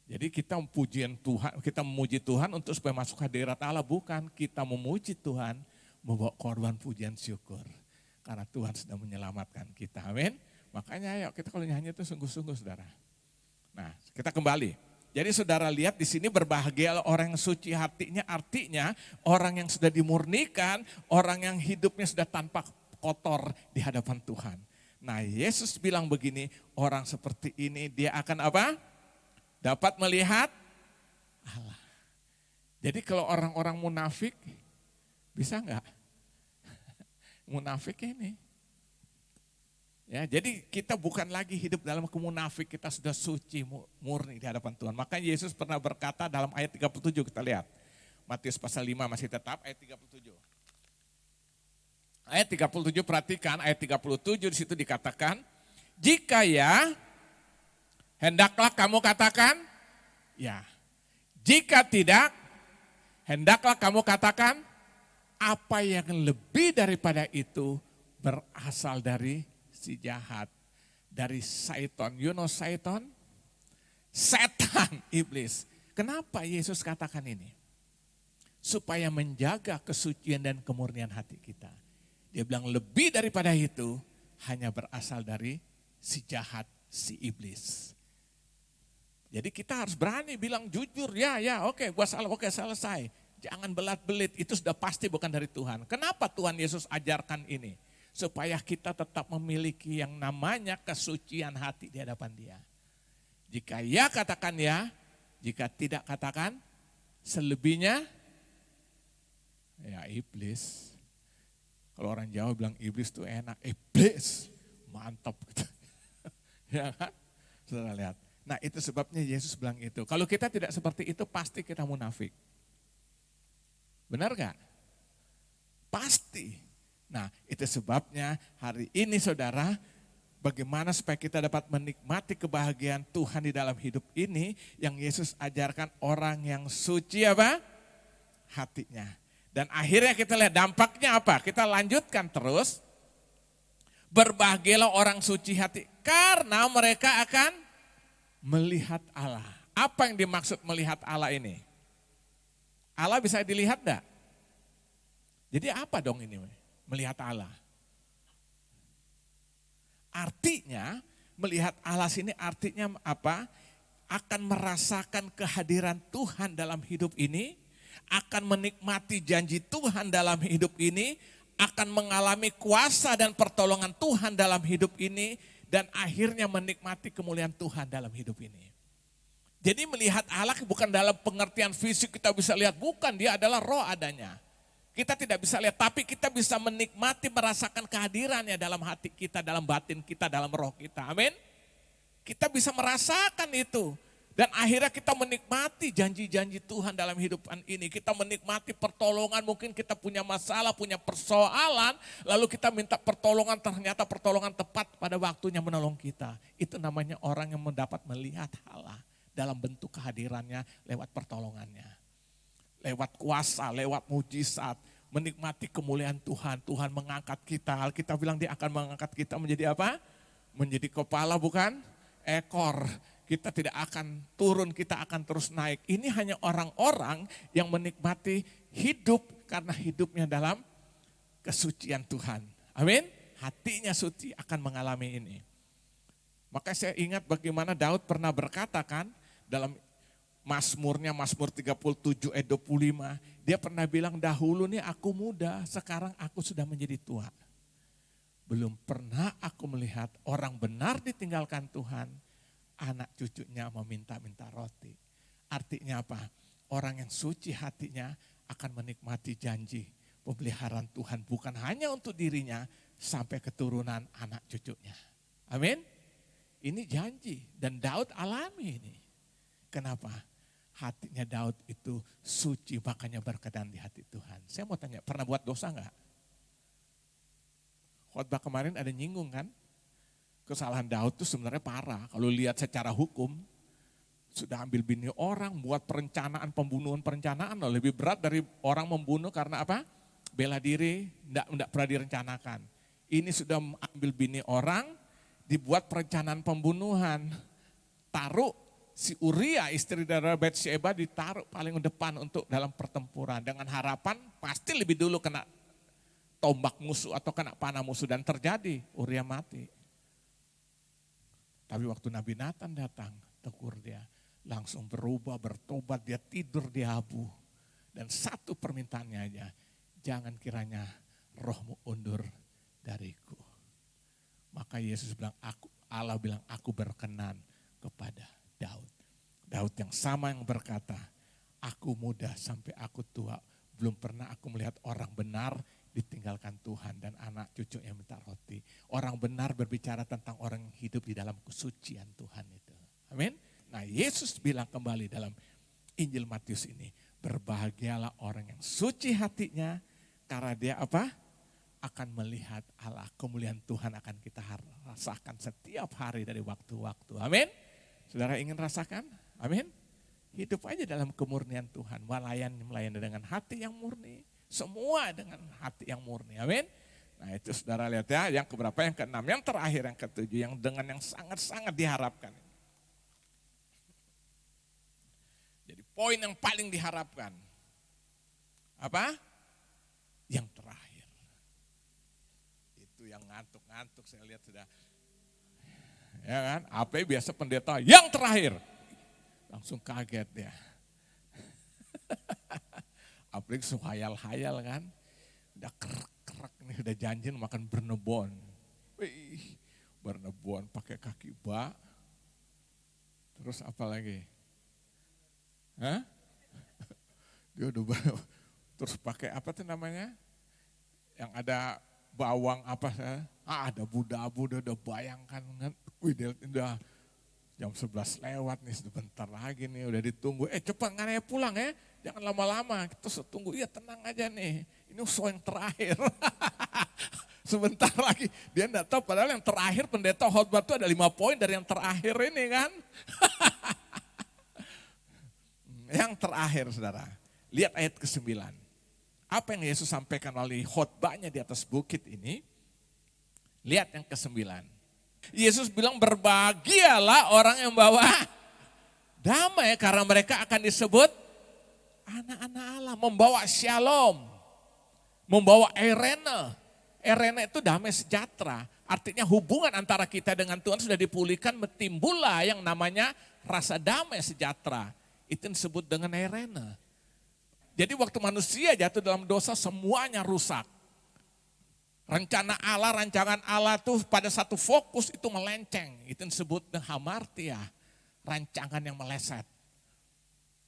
A: Jadi kita memuji Tuhan untuk supaya masuk hadirat Allah. Bukan, kita memuji Tuhan membawa korban pujian syukur. Karena Tuhan sudah menyelamatkan kita. Amin. Makanya ayo kita kalau nyanyi itu sungguh-sungguh saudara. Nah kita kembali. Jadi saudara lihat di sini berbahagia orang yang suci hatinya, artinya orang yang sudah dimurnikan, orang yang hidupnya sudah tanpa kotor di hadapan Tuhan. Nah Yesus bilang begini, orang seperti ini dia akan apa? Dapat melihat Allah. Jadi kalau orang-orang munafik, bisa enggak? Munafik ini. Ya, jadi kita bukan lagi hidup dalam kemunafik, kita sudah suci, murni di hadapan Tuhan. Makanya Yesus pernah berkata dalam ayat 37 kita lihat. Matius pasal 5 masih tetap ayat 37. Ayat 37 perhatikan, ayat 37 di situ dikatakan, jika ya, hendaklah kamu katakan, ya. Jika tidak, hendaklah kamu katakan, apa yang lebih daripada itu berasal dari si jahat, dari Satan. You know Satan? Setan, iblis. Kenapa Yesus katakan ini? Supaya menjaga kesucian dan kemurnian hati kita. Dia bilang lebih daripada itu hanya berasal dari si jahat, si iblis. Jadi kita harus berani bilang jujur, ya oke, gua salah, oke selesai. Jangan belat-belit, itu sudah pasti bukan dari Tuhan. Kenapa Tuhan Yesus ajarkan ini? Supaya kita tetap memiliki yang namanya kesucian hati di hadapan Dia. Jika ya katakan ya, jika tidak katakan selebihnya ya iblis. Kalau orang Jawa bilang iblis itu enak, iblis mantap gitu. Ya kan? Saudara lihat. Nah itu sebabnya Yesus bilang itu. Kalau kita tidak seperti itu pasti kita munafik. Benar gak? Pasti. Nah itu sebabnya hari ini saudara, bagaimana supaya kita dapat menikmati kebahagiaan Tuhan di dalam hidup ini, yang Yesus ajarkan orang yang suci apa? Hatinya. Dan akhirnya kita lihat dampaknya apa? Kita lanjutkan terus. Berbahagialah orang suci hati, karena mereka akan melihat Allah. Apa yang dimaksud melihat Allah ini? Allah bisa dilihat enggak? Jadi apa dong ini? Melihat Allah. Artinya melihat Allah sini artinya apa? Akan merasakan kehadiran Tuhan dalam hidup ini, akan menikmati janji Tuhan dalam hidup ini, akan mengalami kuasa dan pertolongan Tuhan dalam hidup ini, dan akhirnya menikmati kemuliaan Tuhan dalam hidup ini. Jadi melihat Allah bukan dalam pengertian fisik kita bisa lihat, bukan, dia adalah roh adanya. Kita tidak bisa lihat, tapi kita bisa menikmati, merasakan kehadirannya dalam hati kita, dalam batin kita, dalam roh kita. Amin. Kita bisa merasakan itu. Dan akhirnya kita menikmati janji-janji Tuhan dalam hidupan ini. Kita menikmati pertolongan, mungkin kita punya masalah, punya persoalan. Lalu kita minta pertolongan, ternyata pertolongan tepat pada waktunya menolong kita. Itu namanya orang yang mendapat melihat Allah dalam bentuk kehadirannya lewat pertolongannya. Lewat kuasa, lewat mujizat, menikmati kemuliaan Tuhan. Tuhan mengangkat kita. Alkitab bilang dia akan mengangkat kita menjadi apa? Menjadi kepala bukan ekor. Kita tidak akan turun, kita akan terus naik. Ini hanya orang-orang yang menikmati hidup karena hidupnya dalam kesucian Tuhan. Amin. Hatinya suci akan mengalami ini. Maka saya ingat bagaimana Daud pernah berkata kan dalam Mazmurnya, Mazmur 37 ayat 25. Dia pernah bilang, dahulu nih aku muda, sekarang aku sudah menjadi tua. Belum pernah aku melihat orang benar ditinggalkan Tuhan, anak cucunya meminta-minta roti. Artinya apa? Orang yang suci hatinya akan menikmati janji pemeliharaan Tuhan. Bukan hanya untuk dirinya, sampai keturunan anak cucunya. Amin. Ini janji dan Daud alami ini. Kenapa? Hatinya Daud itu suci, makanya berkenan di hati Tuhan. Saya mau tanya, pernah buat dosa enggak? Khotbah kemarin ada nyinggung kan? Kesalahan Daud itu sebenarnya parah. Kalau lihat secara hukum, Sudah ambil bini orang, buat perencanaan, pembunuhan perencanaan loh. Lebih berat dari orang membunuh karena apa? Bela diri, enggak pernah direncanakan. Ini sudah ambil bini orang, dibuat perencanaan pembunuhan. Taruh si Uria, istri dari Batsyeba, ditaruh paling depan untuk dalam pertempuran. Dengan harapan pasti lebih dulu kena tombak musuh atau kena panah musuh. Dan terjadi, Uria mati. Tapi waktu Nabi Nathan datang, tegur dia. Langsung berubah, bertobat, dia tidur di abu. Dan satu permintaannya aja, jangan kiranya rohmu undur dariku. Maka Yesus bilang, Allah bilang, aku berkenan kepada Daud. Daud yang sama yang berkata, aku muda sampai aku tua, belum pernah aku melihat orang benar ditinggalkan Tuhan dan anak cucunya minta roti. Orang benar berbicara tentang orang yang hidup di dalam kesucian Tuhan itu. Amin. Nah, Yesus bilang kembali dalam Injil Matius ini, berbahagialah orang yang suci hatinya, karena dia apa? Akan melihat Allah, kemuliaan Tuhan akan kita rasakan setiap hari dari waktu-waktu. Amin. Saudara ingin rasakan? Amin. Hidup aja dalam kemurnian Tuhan, melayani dengan hati yang murni, semua dengan hati yang murni. Amin. Nah itu saudara lihat ya, yang keberapa? Yang keenam, yang terakhir, yang ketujuh, yang dengan yang sangat-sangat diharapkan. Jadi poin yang paling diharapkan, apa? Yang terakhir. Itu yang ngantuk-ngantuk saya lihat sudah. Ya kan, apa biasa pendeta yang terakhir. Langsung kaget dia. Apalagi suka hayal-hayal kan. Udah kerak-kerak nih, udah janjiin makan bernebon. Wih, bernebon pakai kaki bak. Terus apa lagi? Hah? Dia udah terus pakai apa tuh namanya? Yang ada bawang apa? Ada budabu, udah bayangkan kan. Wih, dia udah jam 11 lewat nih, sebentar lagi nih, udah ditunggu. Cepat nggak pulang ya, jangan lama-lama. Kita tunggu, iya tenang aja nih. Ini show yang terakhir. Sebentar lagi, dia enggak tahu padahal yang terakhir pendeta khotbah itu ada 5 poin dari yang terakhir ini kan. Yang terakhir saudara, lihat ayat ke-9. Apa yang Yesus sampaikan melalui khotbahnya di atas bukit ini, lihat yang ke-9. Yesus bilang berbahagialah orang yang bawa damai karena mereka akan disebut anak-anak Allah. Membawa shalom, membawa eirene. Eirene itu damai sejahtera. Artinya hubungan antara kita dengan Tuhan sudah dipulihkan, timbullah yang namanya rasa damai sejahtera. Itu disebut dengan eirene. Jadi waktu manusia jatuh dalam dosa semuanya rusak. Rencana Allah, rancangan Allah tuh pada satu fokus itu melenceng. Itu disebut hamartia, rancangan yang meleset.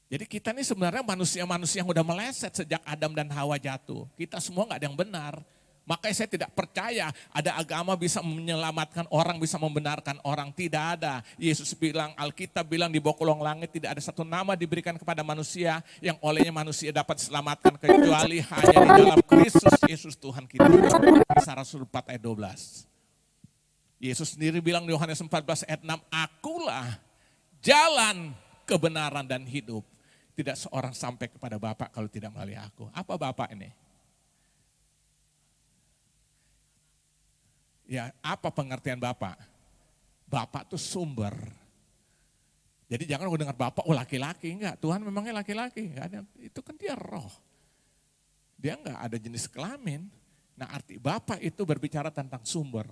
A: Jadi kita ini sebenarnya manusia-manusia yang udah meleset sejak Adam dan Hawa jatuh. Kita semua gak ada yang benar. Makanya saya tidak percaya ada agama bisa menyelamatkan orang, bisa membenarkan orang. Tidak ada. Yesus bilang, Alkitab bilang di bawah kolong langit tidak ada satu nama diberikan kepada manusia yang olehnya manusia dapat diselamatkan kecuali hanya di dalam Kristus Yesus Tuhan kita. Kisah Rasul 4 ayat 12. Yesus sendiri bilang di Yohanes 14 ayat 6, akulah jalan kebenaran dan hidup. Tidak seorang sampai kepada Bapa kalau tidak melalui aku. Apa Bapa ini? Ya, apa pengertian Bapak? Bapak itu sumber. Jadi jangan dengar Bapak, laki-laki. Enggak, Tuhan memangnya laki-laki. Enggak, itu kan dia roh. Dia enggak ada jenis kelamin. Nah arti Bapak itu berbicara tentang sumber.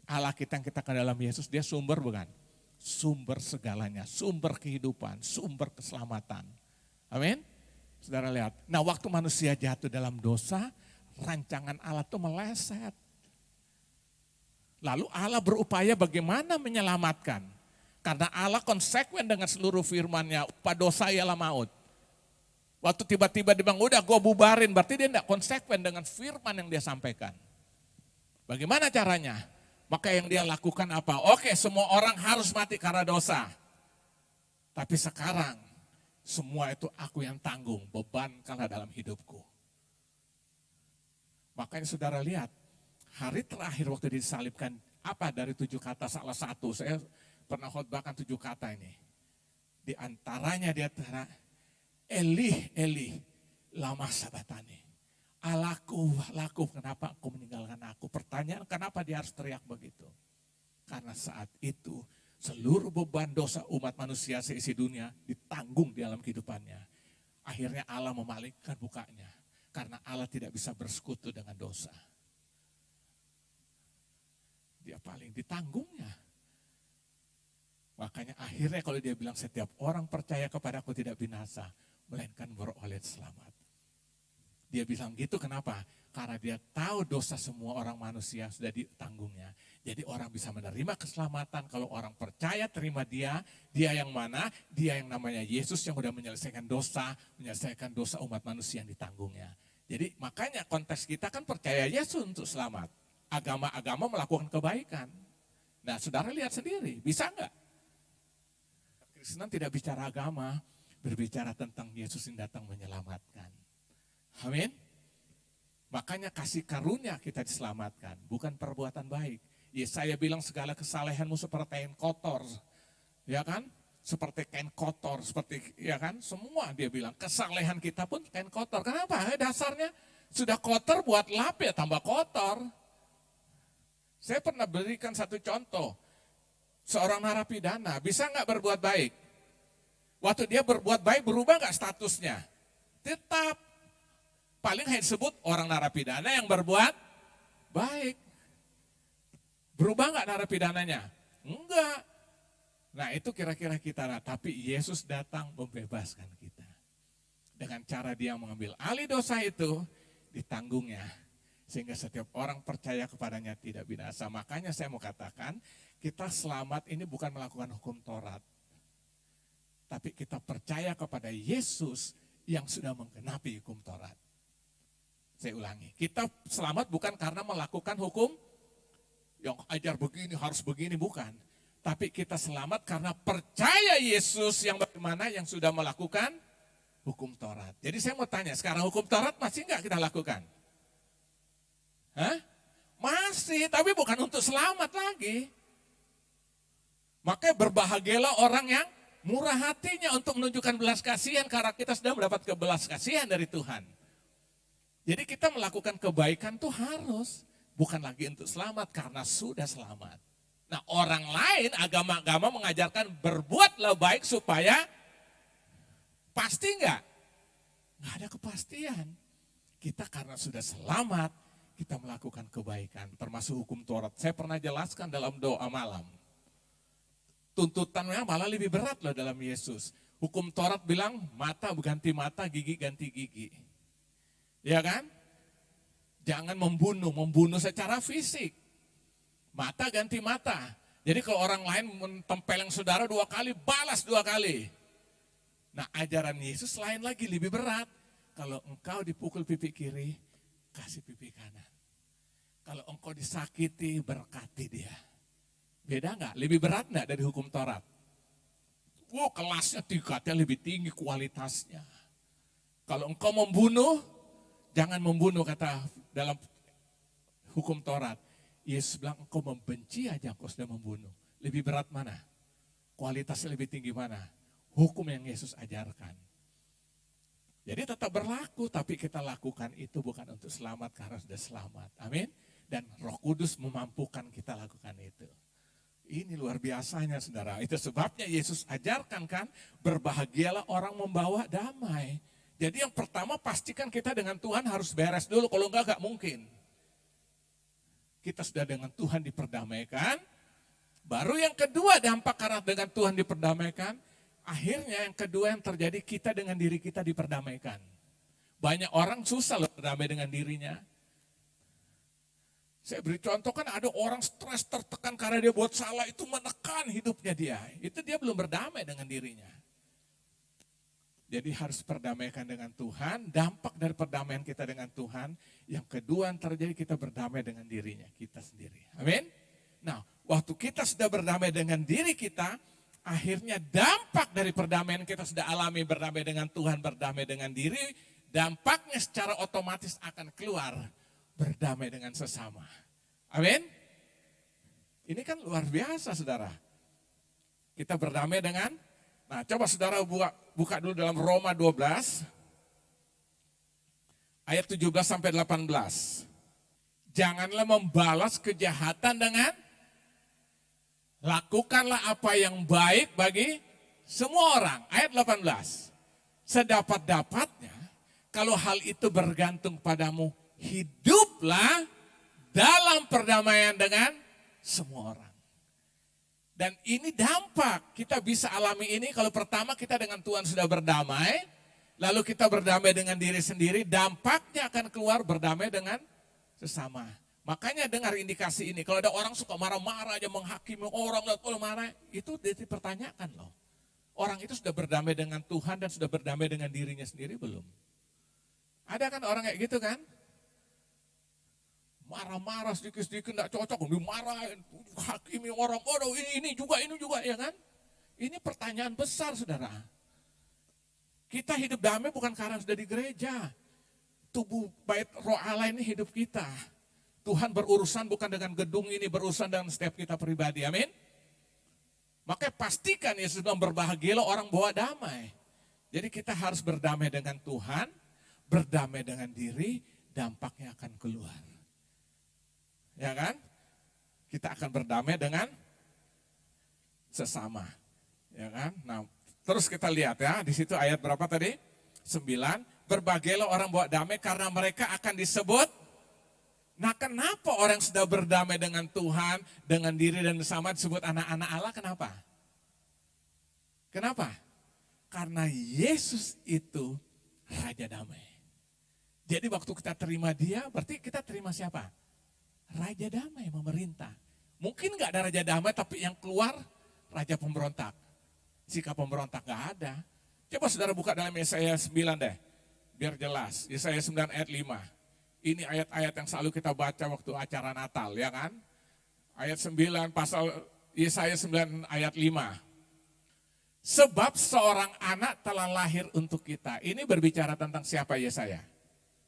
A: Allah kita yang kita ke dalam Yesus, dia sumber bukan? Sumber segalanya, sumber kehidupan, sumber keselamatan. Amin? Saudara lihat, nah waktu manusia jatuh dalam dosa, rancangan Allah itu meleset. Lalu Allah berupaya bagaimana menyelamatkan. Karena Allah konsekuen dengan seluruh firman-Nya, upah dosa ialah maut. Waktu tiba-tiba dia bilang, udah gue bubarin, berarti dia tidak konsekuen dengan firman yang dia sampaikan. Bagaimana caranya? Maka yang dia lakukan apa? Oke, semua orang harus mati karena dosa. Tapi sekarang, semua itu aku yang tanggung, beban karena dalam hidupku. Makanya saudara lihat, hari terakhir waktu disalibkan, apa dari 7 kata salah satu, saya pernah khotbahkan 7 kata ini. Di antaranya dia tanya, Eli, Eli, lama sabatani. Allahku, Allahku, kenapa engkau meninggalkan aku? Pertanyaan, kenapa dia harus teriak begitu? Karena saat itu seluruh beban dosa umat manusia seisi dunia ditanggung di dalam kehidupannya. Akhirnya Allah memalingkan mukanya. Karena Allah tidak bisa bersekutu dengan dosa. Dia paling ditanggungnya. Makanya akhirnya kalau dia bilang setiap orang percaya kepadaku tidak binasa, melainkan beroleh selamat. Dia bilang gitu kenapa? Karena dia tahu dosa semua orang manusia sudah ditanggungnya. Jadi orang bisa menerima keselamatan kalau orang percaya terima dia. Dia yang mana? Dia yang namanya Yesus yang sudah menyelesaikan dosa umat manusia yang ditanggungnya. Jadi makanya konteks kita kan percaya Yesus untuk selamat. Agama-agama melakukan kebaikan. Nah saudara lihat sendiri, bisa enggak? Kristen tidak bicara agama, berbicara tentang Yesus yang datang menyelamatkan. Amin. Makanya kasih karunia kita diselamatkan, bukan perbuatan baik. Yesaya bilang segala kesalehanmu seperti kain kotor, ya kan? Seperti kain kotor, seperti ya kan? Semua dia bilang kesalehan kita pun kain kotor. Kenapa? Dasarnya sudah kotor buat lap ya tambah kotor. Saya pernah berikan satu contoh, seorang narapidana bisa nggak berbuat baik? Waktu dia berbuat baik berubah nggak statusnya? Tetap. Paling hanya disebut orang narapidana yang berbuat baik. Berubah nggak narapidananya? Enggak. Nah itu kira-kira kita. Nah, tapi Yesus datang membebaskan kita. Dengan cara dia mengambil alih dosa itu, ditanggungnya. Sehingga setiap orang percaya kepadanya tidak binasa. Makanya saya mau katakan, kita selamat ini bukan melakukan hukum Taurat. Tapi kita percaya kepada Yesus yang sudah menggenapi hukum Taurat. Saya ulangi, kita selamat bukan karena melakukan hukum yang ajar begini, harus begini, bukan. Tapi kita selamat karena percaya Yesus yang bagaimana yang sudah melakukan hukum Taurat. Jadi saya mau tanya, sekarang hukum Taurat masih enggak kita lakukan? Hah? Masih, tapi bukan untuk selamat lagi. Makanya berbahagialah orang yang murah hatinya untuk menunjukkan belas kasihan karena kita sudah mendapat belas kasihan dari Tuhan. Jadi kita melakukan kebaikan tuh harus, bukan lagi untuk selamat karena sudah selamat. Nah orang lain, agama-agama mengajarkan berbuatlah baik supaya pasti enggak? Enggak ada kepastian. Kita karena sudah selamat, kita melakukan kebaikan, termasuk hukum Taurat. Saya pernah jelaskan dalam doa malam. Tuntutannya malah lebih berat loh dalam Yesus. Hukum Taurat bilang mata ganti mata, gigi ganti gigi. Ya kan? Jangan membunuh secara fisik. Mata ganti mata. Jadi kalau orang lain mentempeleng saudara 2 kali, balas 2 kali. Nah ajaran Yesus lain lagi, lebih berat. Kalau engkau dipukul pipi kiri, kasih pipi kanan. Kalau engkau disakiti, berkati dia. Beda enggak? Lebih berat enggak dari hukum Taurat? Kelasnya tingkatnya lebih tinggi kualitasnya. Kalau engkau membunuh, jangan membunuh kata dalam hukum Taurat. Yesus bilang engkau membenci aja engkau sudah membunuh. Lebih berat mana? Kualitasnya lebih tinggi mana? Hukum yang Yesus ajarkan. Jadi tetap berlaku tapi kita lakukan itu bukan untuk selamat karena sudah selamat. Amin. Dan Roh Kudus memampukan kita lakukan itu. Ini luar biasanya saudara. Itu sebabnya Yesus ajarkan kan berbahagialah orang membawa damai. Jadi yang pertama pastikan kita dengan Tuhan harus beres dulu, kalau enggak mungkin. Kita sudah dengan Tuhan diperdamaikan, baru yang kedua dampak karena dengan Tuhan diperdamaikan, akhirnya yang kedua yang terjadi kita dengan diri kita diperdamaikan. Banyak orang susah loh berdamai dengan dirinya. Saya beri contoh kan ada orang stres tertekan karena dia buat salah itu menekan hidupnya dia. Itu dia belum berdamai dengan dirinya. Jadi harus perdamaikan dengan Tuhan, dampak dari perdamaian kita dengan Tuhan. Yang kedua yang terjadi kita berdamai dengan dirinya, kita sendiri. Amin. Nah waktu kita sudah berdamai dengan diri kita, akhirnya dampak dari perdamaian kita sudah alami berdamai dengan Tuhan, berdamai dengan diri. Dampaknya secara otomatis akan keluar berdamai dengan sesama. Amin. Ini kan luar biasa saudara. Kita berdamai dengan Nah, coba saudara buka dulu dalam Roma 12, ayat 17 sampai 18. Janganlah membalas kejahatan dengan lakukanlah apa yang baik bagi semua orang. Ayat 18. Sedapat-dapatnya, kalau hal itu bergantung padamu, hiduplah dalam perdamaian dengan semua orang. Dan ini dampak, kita bisa alami ini kalau pertama kita dengan Tuhan sudah berdamai, lalu kita berdamai dengan diri sendiri, dampaknya akan keluar berdamai dengan sesama. Makanya dengar indikasi ini, kalau ada orang suka marah-marah aja menghakimi orang, kalau marah, itu dipertanyakan loh. Orang itu sudah berdamai dengan Tuhan dan sudah berdamai dengan dirinya sendiri belum? Ada kan orang kayak gitu kan? Marah-marah sedikit-sedikit gak cocok, dimarahin, hakimi orang, oh ini juga ya kan? Ini pertanyaan besar saudara. Kita hidup damai bukan karena sudah di gereja. Tubuh bait roh Allah ini hidup kita. Tuhan berurusan bukan dengan gedung ini, berurusan dengan setiap kita pribadi, amin. Makanya pastikan Yesus bilang berbahagialah orang bawa damai. Jadi kita harus berdamai dengan Tuhan, berdamai dengan diri, dampaknya akan keluar. Ya kan? Kita akan berdamai dengan sesama. Ya kan? Nah, terus kita lihat ya, di situ ayat berapa tadi? 9, berbahagialah orang bawa damai karena mereka akan disebut. Nah, kenapa orang sudah berdamai dengan Tuhan, dengan diri dan sesama disebut anak-anak Allah? Kenapa? Kenapa? Karena Yesus itu Raja Damai. Jadi waktu kita terima Dia, berarti kita terima siapa? Raja Damai memerintah. Mungkin gak ada Raja Damai, tapi yang keluar Raja Pemberontak. Sikap pemberontak gak ada. Coba saudara buka dalam Yesaya 9 deh, biar jelas. Yesaya 9 ayat 5. Ini ayat-ayat yang selalu kita baca waktu acara Natal, ya kan? Ayat 9, pasal Yesaya 9 ayat 5. Sebab seorang anak telah lahir untuk kita. Ini berbicara tentang siapa Yesaya?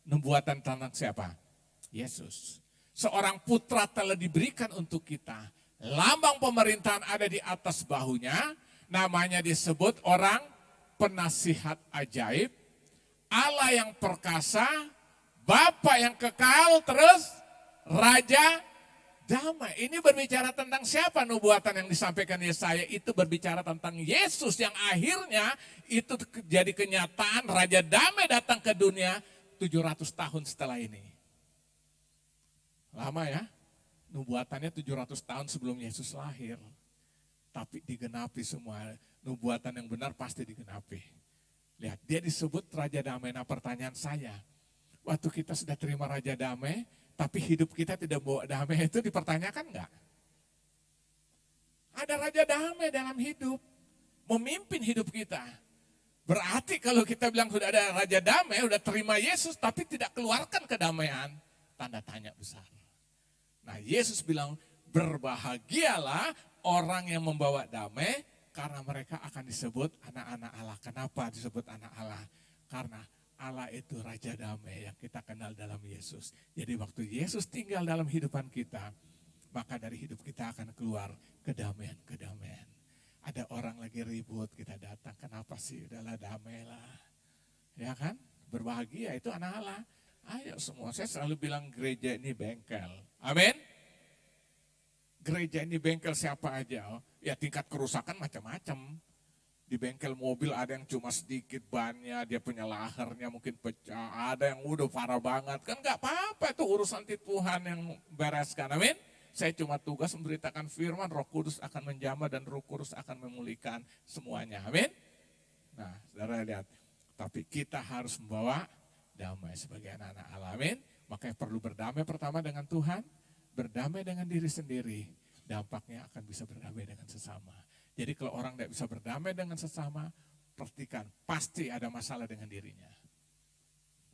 A: Nubuatan tentang siapa? Yesus. Seorang putra telah diberikan untuk kita. Lambang pemerintahan ada di atas bahunya. Namanya disebut orang penasihat ajaib. Allah yang perkasa, Bapa yang kekal, terus Raja Damai. Ini berbicara tentang siapa nubuatan yang disampaikan Yesaya? Itu berbicara tentang Yesus yang akhirnya itu jadi kenyataan. Raja Damai datang ke dunia 700 tahun setelah ini. Lama ya, nubuatannya 700 tahun sebelum Yesus lahir. Tapi digenapi semua, nubuatan yang benar pasti digenapi. Lihat, dia disebut Raja Damai. Nah pertanyaan saya, waktu kita sudah terima Raja Damai, tapi hidup kita tidak bawa damai, itu dipertanyakan enggak? Ada Raja Damai dalam hidup, memimpin hidup kita. Berarti kalau kita bilang sudah ada Raja Damai, sudah terima Yesus, tapi tidak keluarkan kedamaian, tanda tanya besar. Nah Yesus bilang, berbahagialah orang yang membawa damai, karena mereka akan disebut anak-anak Allah. Kenapa disebut anak Allah? Karena Allah itu Raja Damai yang kita kenal dalam Yesus. Jadi waktu Yesus tinggal dalam kehidupan kita, maka dari hidup kita akan keluar kedamaian-kedamaian. Ada orang lagi ribut, kita datang, kenapa sih? Udahlah damailah. Ya kan? Berbahagia itu anak Allah. Ayo semua, saya selalu bilang gereja ini bengkel. Amin. Gereja ini bengkel siapa aja? Ya tingkat kerusakan macam-macam. Di bengkel mobil ada yang cuma sedikit bannya, dia punya lahernya mungkin pecah, ada yang udah parah banget. Kan gak apa-apa, itu urusan Tuhan yang bereskan, amin. Saya cuma tugas memberitakan firman, Roh Kudus akan menjamah dan Roh Kudus akan memulihkan semuanya, amin. Nah saudara lihat, tapi kita harus membawa damai sebagai anak-anak Allah, amin. Makanya perlu berdamai pertama dengan Tuhan, berdamai dengan diri sendiri, dampaknya akan bisa berdamai dengan sesama. Jadi kalau orang tidak bisa berdamai dengan sesama, perhatikan, pasti ada masalah dengan dirinya.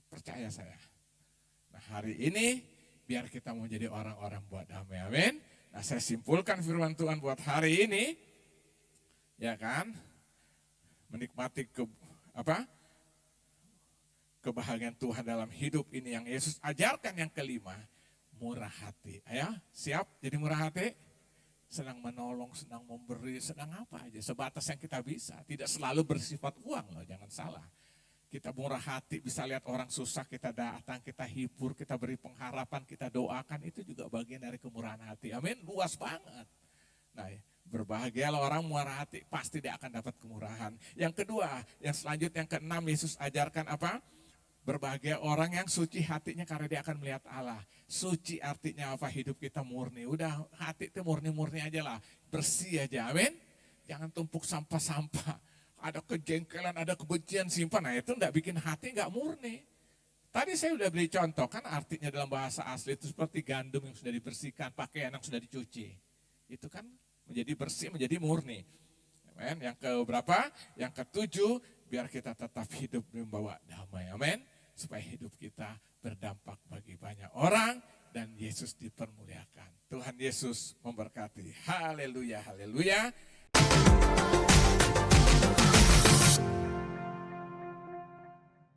A: Percaya saya. Nah hari ini, biar kita mau jadi orang-orang buat damai, amin. Nah saya simpulkan firman Tuhan buat hari ini, ya kan, menikmati kebahagiaan Tuhan dalam hidup ini yang Yesus ajarkan yang kelima, murah hati. Ayo, siap jadi murah hati? senang menolong, senang memberi, senang apa aja. Sebatas yang kita bisa, tidak selalu bersifat uang loh, jangan salah. Kita murah hati, bisa lihat orang susah, kita datang, kita hibur, kita beri pengharapan, kita doakan, itu juga bagian dari kemurahan hati. Amin, luas banget. Nah, berbahagialah orang murah hati, pasti dia akan dapat kemurahan. Yang kedua, yang selanjutnya yang keenam, Yesus ajarkan apa? Berbahagia orang yang suci hatinya karena dia akan melihat Allah. Suci artinya apa? Hidup kita murni. Udah hati itu murni-murni aja lah, bersih aja, amin. Jangan tumpuk sampah-sampah. Ada kejengkelan, ada kebencian simpan, nah itu enggak bikin hati enggak murni. Tadi saya udah beri contoh, kan artinya dalam bahasa asli itu seperti gandum yang sudah dibersihkan, pakaian yang sudah dicuci. Itu kan menjadi bersih, menjadi murni. Amen. Yang keberapa? Yang ketujuh, biar kita tetap hidup membawa damai. Amin. Supaya hidup kita berdampak bagi banyak orang dan Yesus dipermuliakan. Tuhan Yesus memberkati. Haleluya, haleluya.